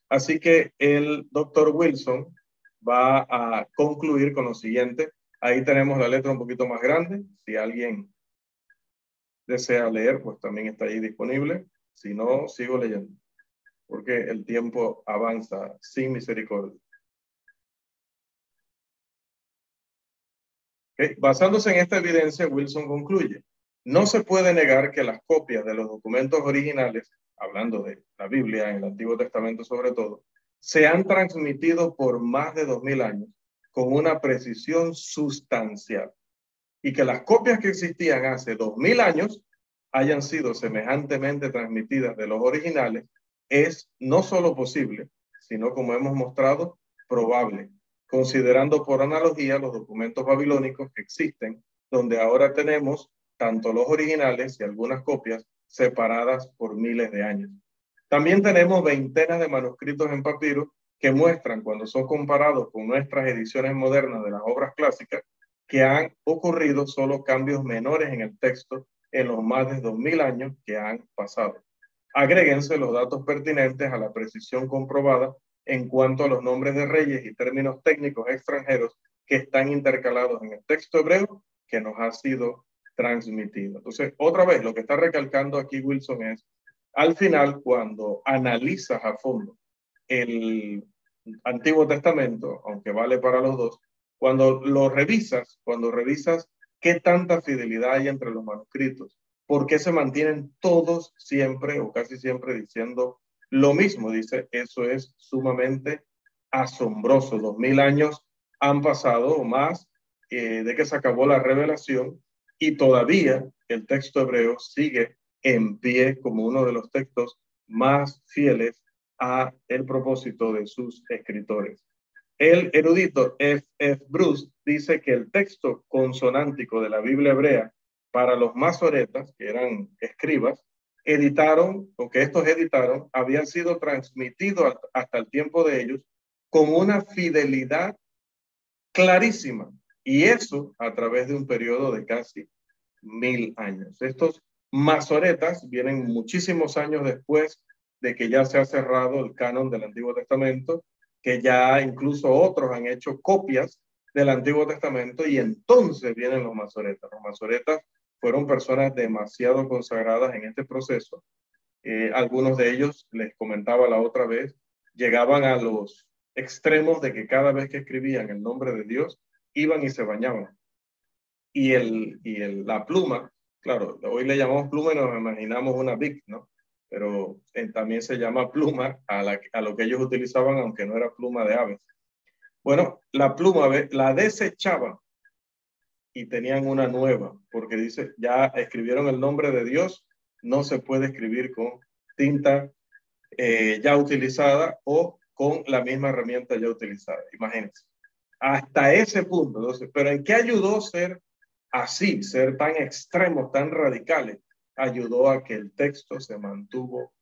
A: Así que el doctor Wilson va a concluir con lo siguiente. Ahí tenemos la letra un poquito más grande. Si alguien desea leer, pues también está ahí disponible. Si no, sigo leyendo, porque el tiempo avanza sin misericordia. Okay. Basándose en esta evidencia, Wilson concluye, no se puede negar que las copias de los documentos originales, hablando de la Biblia en el Antiguo Testamento sobre todo, se han transmitido por más de 2000 años con una precisión sustancial, y que las copias que existían hace 2000 años hayan sido semejantemente transmitidas de los originales es no solo posible, sino, como hemos mostrado, probable, considerando por analogía los documentos babilónicos que existen, donde ahora tenemos tanto los originales y algunas copias separadas por miles de años. También tenemos veintenas de manuscritos en papiro que muestran, cuando son comparados con nuestras ediciones modernas de las obras clásicas, que han ocurrido solo cambios menores en el texto en los más de 2000 años que han pasado. Agréguense los datos pertinentes a la precisión comprobada en cuanto a los nombres de reyes y términos técnicos extranjeros que están intercalados en el texto hebreo que nos ha sido transmitido. Entonces, otra vez, lo que está recalcando aquí Wilson es, al final, cuando analizas a fondo el Antiguo Testamento, aunque vale para los dos, cuando revisas qué tanta fidelidad hay entre los manuscritos, por qué se mantienen todos siempre o casi siempre diciendo lo mismo, dice, eso es sumamente asombroso. 2000 años han pasado o más de que se acabó la revelación, y todavía el texto hebreo sigue en pie como uno de los textos más fieles a el propósito de sus escritores. El erudito F. Bruce dice que el texto consonántico de la Biblia hebrea para los masoretas, que eran escribas, estos editaron, habían sido transmitidos hasta el tiempo de ellos con una fidelidad clarísima, y eso a través de un periodo de casi 1000 años. Estos masoretas vienen muchísimos años después de que ya se ha cerrado el canon del Antiguo Testamento, que ya incluso otros han hecho copias del Antiguo Testamento, y entonces vienen los masoretas. Los masoretas fueron personas demasiado consagradas en este proceso. Algunos de ellos, les comentaba la otra vez, llegaban a los extremos de que cada vez que escribían el nombre de Dios, iban y se bañaban. Y la pluma, claro, hoy le llamamos pluma y nos imaginamos una Bic, ¿no? Pero también se llama pluma a lo que ellos utilizaban, aunque no era pluma de aves. Bueno, la pluma la desechaban y tenían una nueva, porque dice, ya escribieron el nombre de Dios, no se puede escribir con tinta ya utilizada o con la misma herramienta ya utilizada. Imagínense. Hasta ese punto. Entonces, pero ¿en qué ayudó ser así, ser tan extremos, tan radicales? Ayudó a que el texto se mantuvo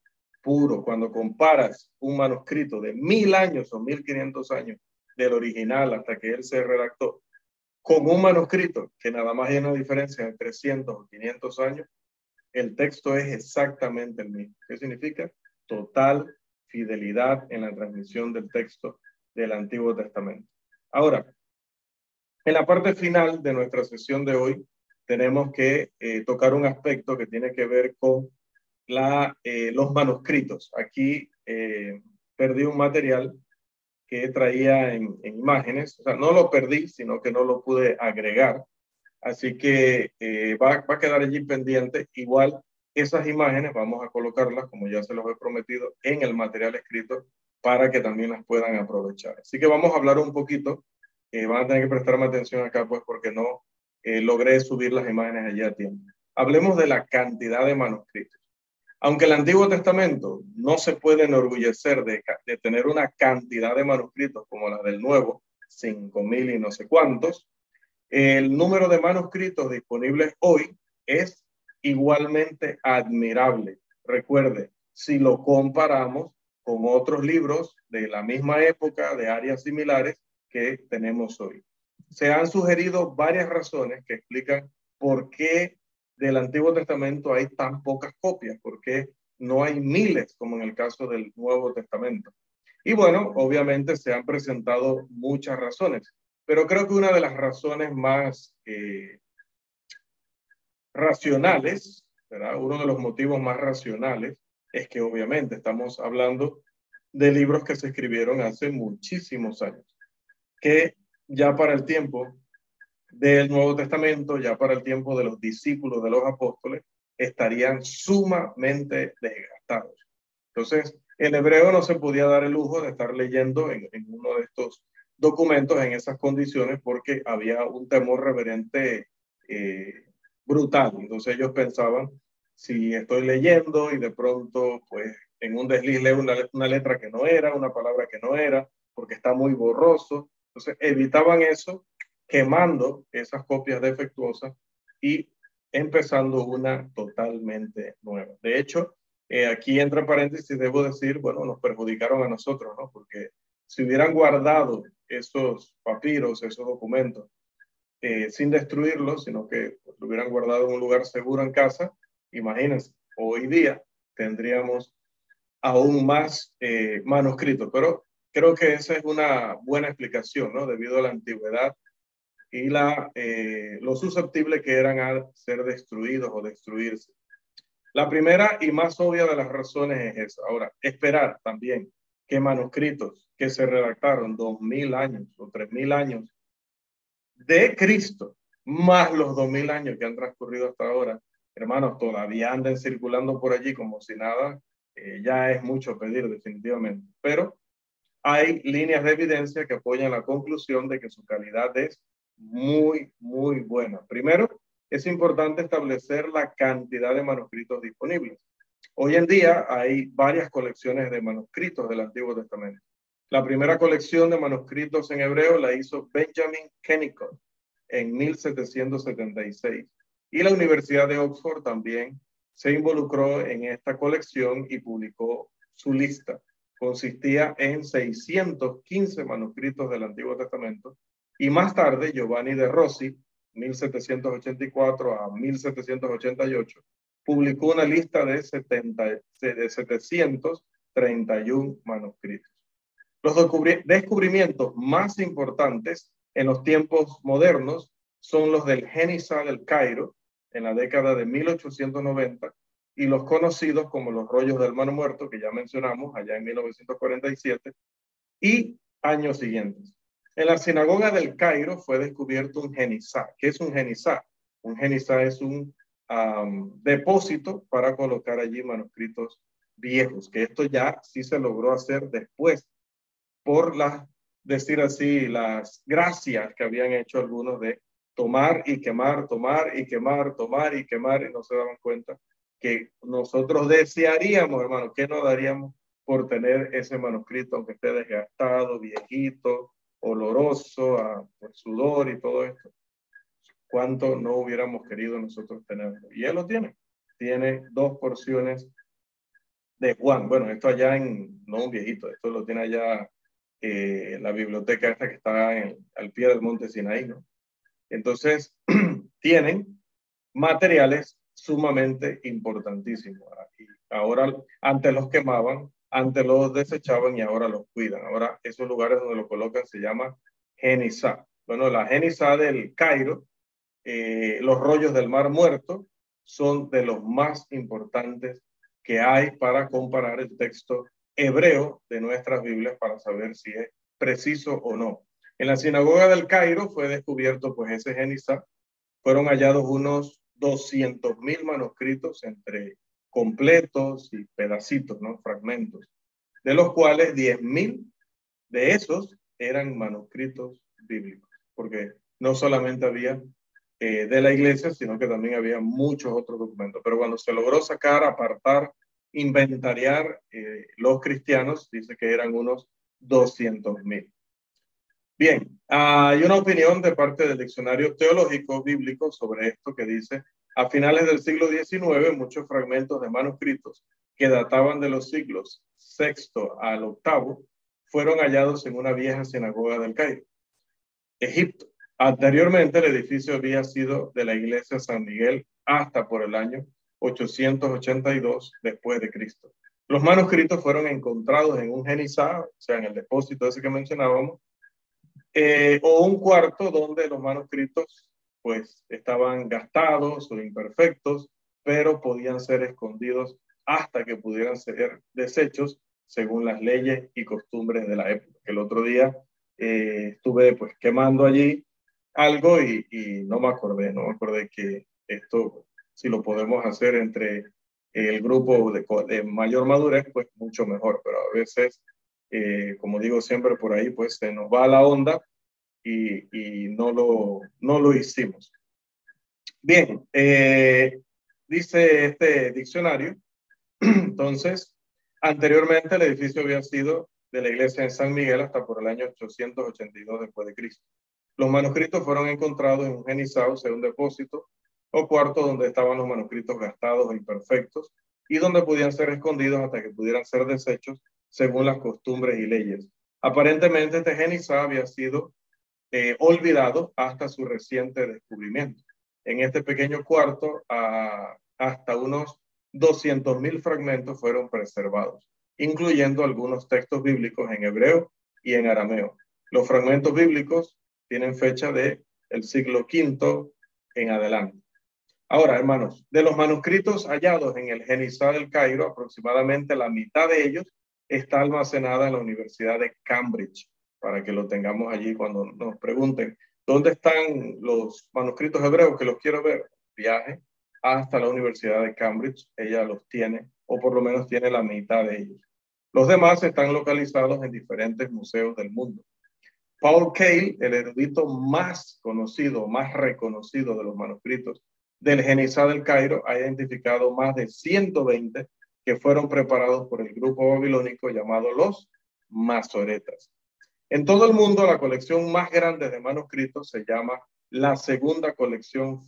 A: puro. Cuando comparas un manuscrito de 1000 años o 1500 años del original hasta que él se redactó, con un manuscrito que nada más hay una diferencia de 300 o 500 años, el texto es exactamente el mismo. ¿Qué significa? Total fidelidad en la transmisión del texto del Antiguo Testamento. Ahora, en la parte final de nuestra sesión de hoy, tenemos que tocar un aspecto que tiene que ver con los manuscritos. Aquí perdí un material que traía en imágenes. O sea, no lo perdí, sino que no lo pude agregar. Así que va a quedar allí pendiente. Igual, esas imágenes vamos a colocarlas, como ya se los he prometido, en el material escrito para que también las puedan aprovechar. Así que vamos a hablar un poquito. Van a tener que prestarme atención acá, pues, porque no logré subir las imágenes allí a tiempo. Hablemos de la cantidad de manuscritos. Aunque el Antiguo Testamento no se puede enorgullecer de tener una cantidad de manuscritos como la del Nuevo, 5.000 y no sé cuántos, el número de manuscritos disponibles hoy es igualmente admirable. Recuerde, si lo comparamos con otros libros de la misma época, de áreas similares que tenemos hoy. Se han sugerido varias razones que explican por qué del Antiguo Testamento hay tan pocas copias, por qué no hay miles como en el caso del Nuevo Testamento. Y bueno, obviamente se han presentado muchas razones, pero creo que una de las razones más racionales, ¿verdad? Uno de los motivos más racionales es que obviamente estamos hablando de libros que se escribieron hace muchísimos años, que ya para el tiempo del Nuevo Testamento, ya para el tiempo de los discípulos de los apóstoles, estarían sumamente desgastados. Entonces, el hebreo no se podía dar el lujo de estar leyendo en uno de estos documentos en esas condiciones porque había un temor reverente brutal. Entonces ellos pensaban, si estoy leyendo y de pronto, pues, en un desliz leo una letra que no era, una palabra que no era, porque está muy borroso. Entonces evitaban eso, quemando esas copias defectuosas y empezando una totalmente nueva. De hecho, aquí entre paréntesis debo decir, bueno, nos perjudicaron a nosotros, ¿no? Porque si hubieran guardado esos papiros, esos documentos, sin destruirlos, sino que pues, lo hubieran guardado en un lugar seguro en casa, imagínense, hoy día tendríamos aún más manuscritos. Pero creo que esa es una buena explicación, ¿no? Debido a la antigüedad y lo susceptible que eran a ser destruidos o destruirse. La primera y más obvia de las razones es esa. Ahora, esperar también que manuscritos que se redactaron 2000 años o 3000 años de Cristo, más los 2000 años que han transcurrido hasta ahora, hermanos, todavía anden circulando por allí como si nada, ya es mucho pedir definitivamente. Pero hay líneas de evidencia que apoyan la conclusión de que su calidad es muy, muy buena. Primero, es importante establecer la cantidad de manuscritos disponibles. Hoy en día hay varias colecciones de manuscritos del Antiguo Testamento. La primera colección de manuscritos en hebreo la hizo Benjamin Kennicott en 1776. Y la Universidad de Oxford también se involucró en esta colección y publicó su lista. Consistía en 615 manuscritos del Antiguo Testamento. Y más tarde, Giovanni de Rossi, 1784 a 1788, publicó una lista de 731 manuscritos. Los descubrimientos más importantes en los tiempos modernos son los del Geniza del Cairo en la década de 1890 y los conocidos como los rollos del Mar Muerto, que ya mencionamos allá en 1947, y años siguientes. En la sinagoga del Cairo fue descubierto un genizá. ¿Qué es un genizá? Un genizá es un depósito para colocar allí manuscritos viejos, que esto ya sí se logró hacer después por las, decir así, las gracias que habían hecho algunos de tomar y quemar, tomar y quemar, tomar y quemar, y no se daban cuenta que nosotros desearíamos, hermano, que no daríamos por tener ese manuscrito, aunque esté desgastado, viejito, oloroso, por sudor y todo esto. ¿Cuánto no hubiéramos querido nosotros tenerlo? Y él lo tiene. Tiene 2 porciones de Juan. Bueno, esto allá no un viejito, esto lo tiene allá la biblioteca esta que está al pie del monte Sinaí, ¿no? Entonces, tienen materiales sumamente importantísimos. Y ahora, antes los quemaban, antes los desechaban y ahora los cuidan. Ahora, esos lugares donde lo colocan se llama Genizá. Bueno, la Genizá del Cairo, los rollos del Mar Muerto, son de los más importantes que hay para comparar el texto hebreo de nuestras Biblias para saber si es preciso o no. En la sinagoga del Cairo fue descubierto pues ese Genizá. Fueron hallados unos 200,000 manuscritos entre completos y pedacitos, ¿no? Fragmentos, de los cuales 10,000 de esos eran manuscritos bíblicos, porque no solamente había de la iglesia, sino que también había muchos otros documentos. Pero cuando se logró sacar, apartar, inventariar los cristianos, dice que eran unos 200,000. Bien, hay una opinión de parte del Diccionario Teológico Bíblico sobre esto que dice, a finales del siglo XIX, muchos fragmentos de manuscritos que databan de los siglos VI al VIII fueron hallados en una vieja sinagoga del Cairo, Egipto. Anteriormente, el edificio había sido de la iglesia San Miguel hasta por el año 882 después de Cristo. Los manuscritos fueron encontrados en un genizá, o sea, en el depósito ese que mencionábamos, o un cuarto donde los manuscritos pues estaban gastados o imperfectos, pero podían ser escondidos hasta que pudieran ser deshechos según las leyes y costumbres de la época. El otro día estuve pues quemando allí algo y no me acordé que esto, si lo podemos hacer entre el grupo de mayor madurez, pues mucho mejor, pero a veces, como digo siempre por ahí, pues se nos va la onda y no lo hicimos. Bien, dice este diccionario, entonces, anteriormente el edificio había sido de la iglesia de San Miguel hasta por el año 882 después de Cristo. Los manuscritos fueron encontrados en un genizá, o sea, un depósito o cuarto donde estaban los manuscritos gastados e imperfectos y donde podían ser escondidos hasta que pudieran ser deshechos según las costumbres y leyes. Aparentemente este genizá había sido olvidado hasta su reciente descubrimiento. En este pequeño cuarto, hasta unos 200,000 fragmentos fueron preservados, incluyendo algunos textos bíblicos en hebreo y en arameo. Los fragmentos bíblicos tienen fecha del siglo V en adelante. Ahora, hermanos, de los manuscritos hallados en el genizá del Cairo, aproximadamente la mitad de ellos está almacenada en la Universidad de Cambridge, para que lo tengamos allí cuando nos pregunten, ¿dónde están los manuscritos hebreos que los quiero ver? Viaje hasta la Universidad de Cambridge, ella los tiene, o por lo menos tiene la mitad de ellos. Los demás están localizados en diferentes museos del mundo. Paul Cahill, el erudito más conocido, más reconocido de los manuscritos del genizá del Cairo, ha identificado más de 120 que fueron preparados por el grupo babilónico llamado los masoretas. En todo el mundo, la colección más grande de manuscritos se llama la segunda colección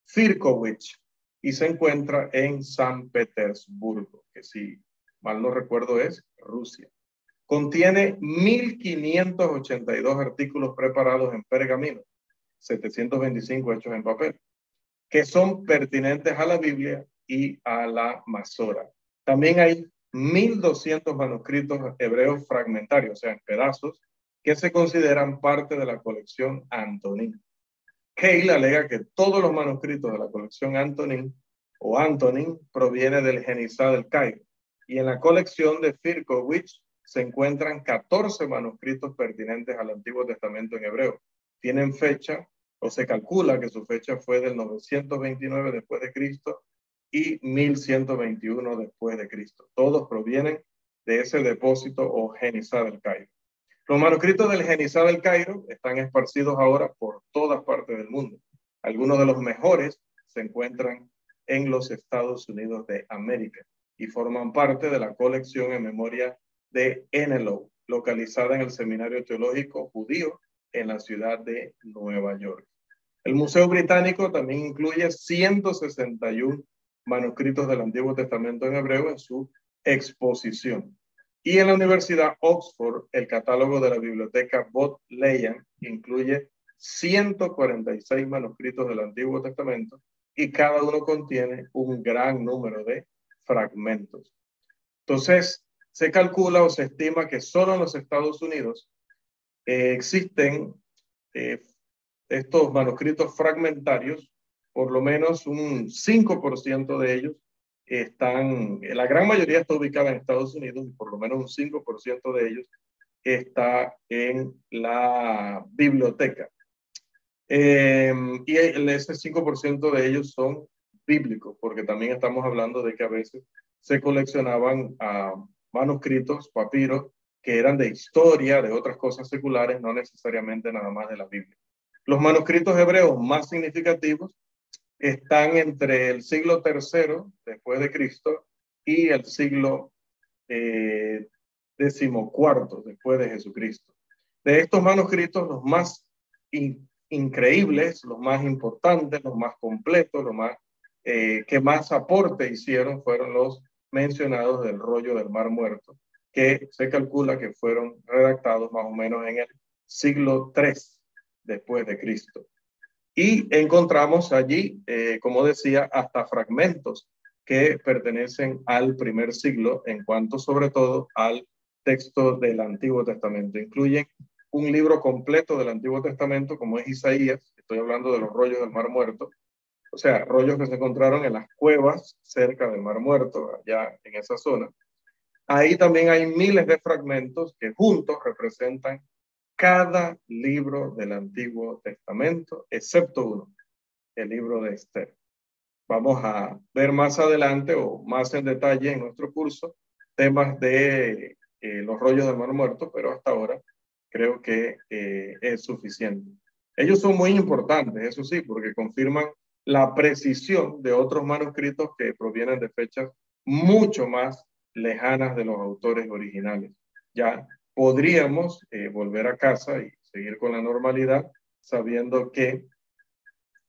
A: Firkovich y se encuentra en San Petersburgo, que si mal no recuerdo es Rusia. Contiene 1,582 artículos preparados en pergamino, 725 hechos en papel, que son pertinentes a la Biblia y a la Masora. También hay 1,200 manuscritos hebreos fragmentarios, o sea, en pedazos, que se consideran parte de la colección Antonín. Cahill alega que todos los manuscritos de la colección Antonín proviene del genizá del Cairo, y en la colección de Firkovich se encuentran 14 manuscritos pertinentes al Antiguo Testamento en hebreo. Tienen fecha, o se calcula que su fecha fue del 929 después de Cristo y 1121 después de Cristo. Todos provienen de ese depósito o Genizá del Cairo. Los manuscritos del Genizá del Cairo están esparcidos ahora por todas partes del mundo. Algunos de los mejores se encuentran en los Estados Unidos de América y forman parte de la colección en memoria de Ennelow, localizada en el Seminario Teológico Judío en la ciudad de Nueva York. El Museo Británico también incluye 161 manuscritos del Antiguo Testamento en hebreo en su exposición. Y en la Universidad Oxford, el catálogo de la biblioteca Bodleian incluye 146 manuscritos del Antiguo Testamento y cada uno contiene un gran número de fragmentos. Entonces, se calcula o se estima que solo en los Estados Unidos existen estos manuscritos fragmentarios, por lo menos un 5% de ellos están, la gran mayoría está ubicada en Estados Unidos y por lo menos un 5% de ellos está en la biblioteca. Y ese 5% de ellos son bíblicos, porque también estamos hablando de que a veces se coleccionaban manuscritos, papiros, que eran de historia, de otras cosas seculares, no necesariamente nada más de la Biblia. Los manuscritos hebreos más significativos están entre el siglo III después de Cristo y el siglo XIV después de Jesucristo. De estos manuscritos, los más increíbles, los más importantes, los más completos, los más que más aporte hicieron fueron los mencionados del rollo del Mar Muerto, que se calcula que fueron redactados más o menos en el siglo III después de Cristo. Y encontramos allí, como decía, hasta fragmentos que pertenecen al primer siglo en cuanto sobre todo al texto del Antiguo Testamento. Incluyen un libro completo del Antiguo Testamento como es Isaías, estoy hablando de los rollos del Mar Muerto, o sea, rollos que se encontraron en las cuevas cerca del Mar Muerto, allá en esa zona. Ahí también hay miles de fragmentos que juntos representan cada libro del Antiguo Testamento, excepto uno, el libro de Esther. Vamos a ver más adelante o más en detalle en nuestro curso temas de los rollos del Mar Muerto, pero hasta ahora creo que es suficiente. Ellos son muy importantes, eso sí, porque confirman la precisión de otros manuscritos que provienen de fechas mucho más lejanas de los autores originales. Ya podríamos volver a casa y seguir con la normalidad sabiendo que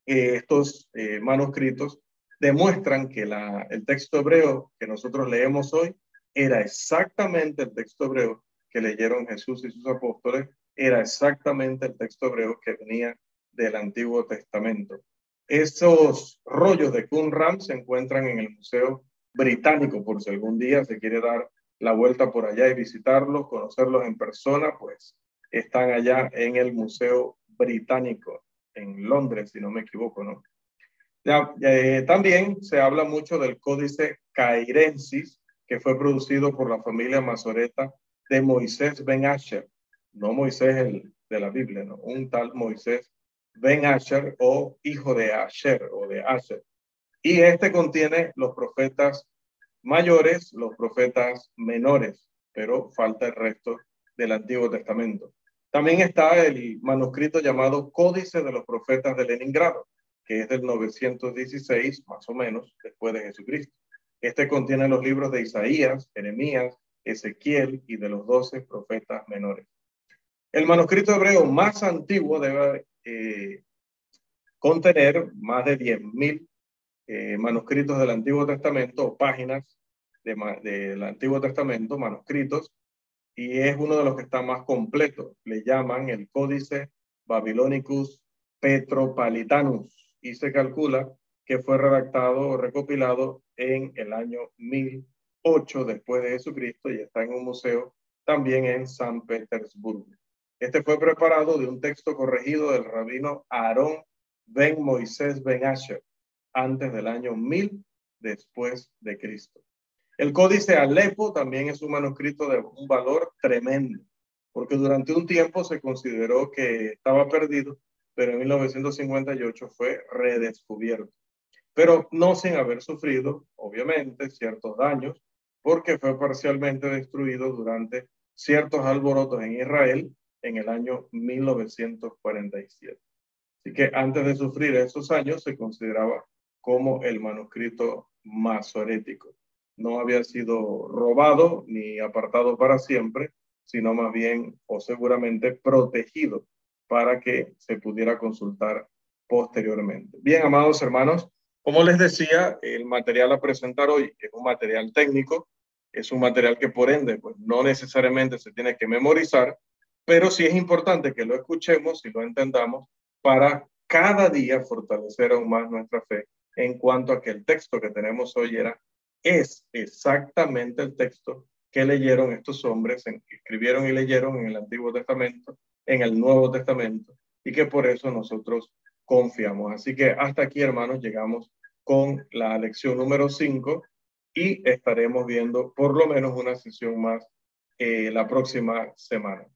A: estos manuscritos demuestran que el texto hebreo que nosotros leemos hoy era exactamente el texto hebreo que leyeron Jesús y sus apóstoles, era exactamente el texto hebreo que venía del Antiguo Testamento. Esos rollos de Qumran se encuentran en el Museo Británico, por si algún día se quiere dar la vuelta por allá y visitarlos, conocerlos en persona, pues están allá en el Museo Británico, en Londres, si no me equivoco, ¿no? También se habla mucho del Códice Cairensis, que fue producido por la familia Masoreta de Moisés Ben Asher, no Moisés el de la Biblia, ¿no? Un tal Moisés Ben Asher o hijo de Asher o de Asher. Y este contiene los profetas mayores, los profetas menores, pero falta el resto del Antiguo Testamento. También está el manuscrito llamado Códice de los Profetas de Leningrado, que es del 916, más o menos, después de Jesucristo. Este contiene los libros de Isaías, Jeremías, Ezequiel y de los 12 profetas menores. El manuscrito hebreo más antiguo debe contener más de 10.000 manuscritos del Antiguo Testamento, o páginas del Antiguo Testamento, manuscritos, y es uno de los que está más completo. Le llaman el Códice Babylonicus Petropalitanus y se calcula que fue redactado o recopilado en el año 1008 después de Jesucristo y está en un museo también en San Petersburgo. Este fue preparado de un texto corregido del rabino Aarón Ben Moisés Ben Asher antes del año 1000 después de Cristo. El Códice Alepo también es un manuscrito de un valor tremendo, porque durante un tiempo se consideró que estaba perdido, pero en 1958 fue redescubierto. Pero no sin haber sufrido, obviamente, ciertos daños, porque fue parcialmente destruido durante ciertos alborotos en Israel en el año 1947. Así que antes de sufrir esos años se consideraba como el manuscrito masorético. No había sido robado ni apartado para siempre, sino más bien o seguramente protegido para que se pudiera consultar posteriormente. Bien, amados hermanos, como les decía, el material a presentar hoy es un material técnico, es un material que por ende pues, no necesariamente se tiene que memorizar, pero sí es importante que lo escuchemos y lo entendamos para cada día fortalecer aún más nuestra fe en cuanto a que el texto que tenemos hoy es exactamente el texto que leyeron estos hombres, que escribieron y leyeron en el Antiguo Testamento, en el Nuevo Testamento, y que por eso nosotros confiamos. Así que hasta aquí, hermanos, llegamos con la lección número 5 y estaremos viendo por lo menos una sesión más la próxima semana.